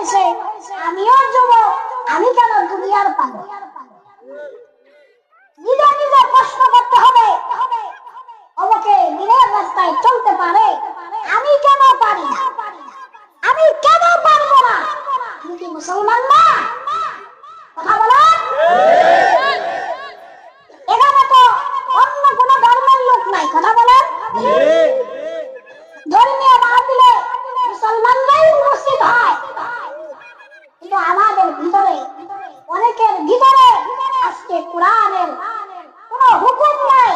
হয়েছে, আমিও যুবক, আমি কেন দুনিয়ার পাবো? নিজে নিজে প্রশ্ন করতে হবে, অবকে দিনের রাস্তায় চলতে পারে, আমি কেন পারি না? আমি কেন পারবো না? আমি কি মুসলমান না? কথা বলেন। এখানে তো অন্য কোন ধর্মের লোক নাই, কথা বলেন। ধর্মীয় মাহফিলে মুসলমানরাই উপস্থিত হয়, কিন্তু আমাদের ভিতরে, অনেকের ভিতরে আজকে কোরআনের কোন হুকুম নাই,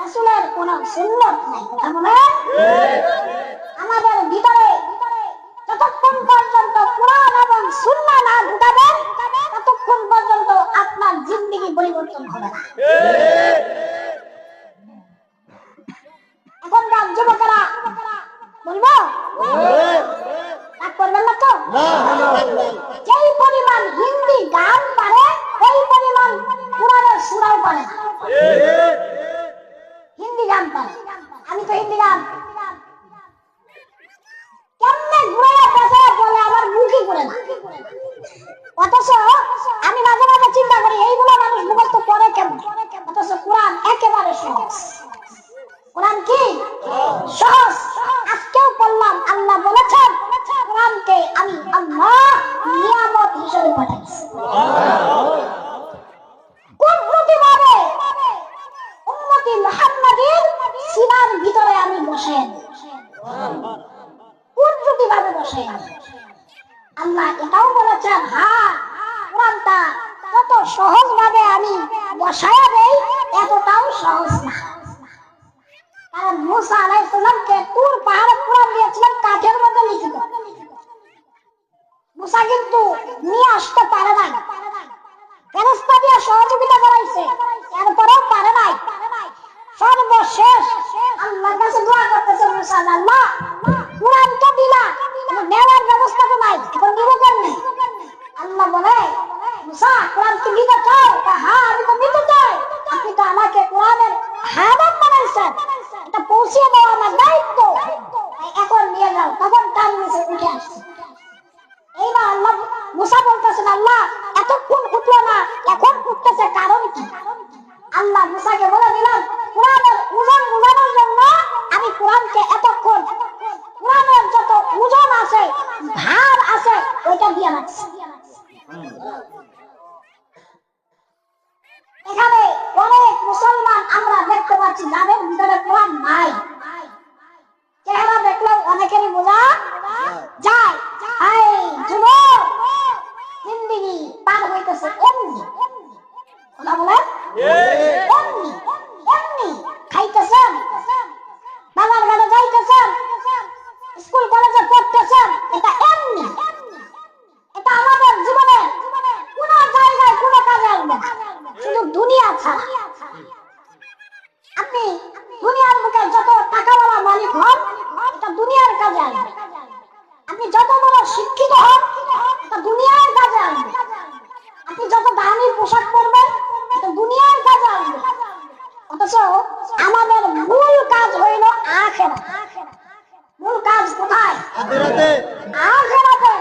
রাসূলের কোন সুন্নাত নাই, কথা বলেন। আমাদের ভিতরে যতক্ষণ পর্যন্ত কোরআন এবং সুন্নাহ না ঢুকাবেন, ততক্ষণ পর্যন্ত আপনার জিন্দেগি পরিবর্তন হবে না। এখনকার যুবকেরা বলবো, রাগ করবেন না তো? যেই পরিমাণ হিন্দি গান পারে, ওই পরিমাণ কোরআনের সূরাও পারে না। হিন্দি গান পারে, আমি তো হিন্দি গান কেমনে ঘুরে পেছায় বলে আমার মুখই করে না। অথচ আমি মাঝে মাঝে চিন্তা করি, এইগুলো মানুষ মুখস্থ করে কেমন? অথচ কোরআন একেবারে সহজ। কোরআন কি সহজ? আজকেও বললাম, আল্লাহ বলেছেন কোরআনকে আমি আল্লাহ নিয়ামত হিসেবে পাঠাইছি। কুদরতিভাবে উম্মতি মুহাম্মাদের সিনার ভিতরে আমি বসে আছি, কুদরতিভাবে বসে আছি। আল্লাহ এটাও বলেছেন, হ্যাঁ কোরআনটা কত সহজ ভাবে আমি বসায়া দেই, এতটাও সহজ না। কারণ মুসা আলাইহিস সালামকে তুর পাহাড়ে কোরআন দিয়েছিলেন কাঠের মধ্যে লিখিত। মুসা কিন্তু নিয়ে আসতে পারে নাই, ফেরেশতা দিয়ে সহযোগিতা করাইছে, এরপরেও পারে নাই। সর্বশেষ আল্লাহর কাছে দোয়া করতেছে মুসা, আল্লাহ কোরআনটা দিলা, নেওয়ার ব্যবস্থা তো নাই, এখন দিব কেমনে? আল্লাহ বলে, মুসা কোরআন কি দিতে চাও? হ্যাঁ আমি তো দিতে চাই। আপনি তো আমাকে কোরআনের হাফেজ বানাইছেন, এটা পৌঁছে দেওয়া আমার দায়িত্ব, এখন নিয়ে যাও। তখন টান নিচে উঠে আসছে। এইবার আল্লাহ মুসা বলতেছেন, আল্লাহ এতক্ষণ উঠলো না, এখন উঠতেছে, কারণ কি? আল্লাহ মুসাকে বলে দিলাম, কোরআনের ওজন বোঝানোর জন্য আমি কোরআনকে এতক্ষণ কোরআনের যত ওজন আছে, ভার আছে, ওইটা দিয়ে রাখছি। এখানে অনেক মুসলমান আমরা দেখতে পাচ্ছি যাদের ভিতরে কোরআন নাই। চেহারা দেখলেও অনেকেরই বোঝা যায়, হাই যুবক জিন্দেগি পার হইতেছে এমনি। কথা বলেন, এমনি এমনি খাইতেছেন, বাজার ঘাটে যাইতেছেন, স্কুল কলেজে পড়তেছেন, এটা এমনি। এটা আমাদের জীবনে কোন জায়গায় কোন কাজে আসবে না, শুধু দুনিয়া ছাড়া। আপনি দুনিয়ার বুকে যত টাকাওয়ালা মালিক হন, এটা দুনিয়ার কাজে আসবে। আপনি যত বড় শিক্ষিত হন, এটা দুনিয়ার কাজে আসবে। আপনি যত দামি পোশাক পরবেন, এটা দুনিয়ার কাজে আসবে। অথচ আমাদের মূল কাজ হইল আখিরাত। মূল কাজ কোথায়? আখিরাতে।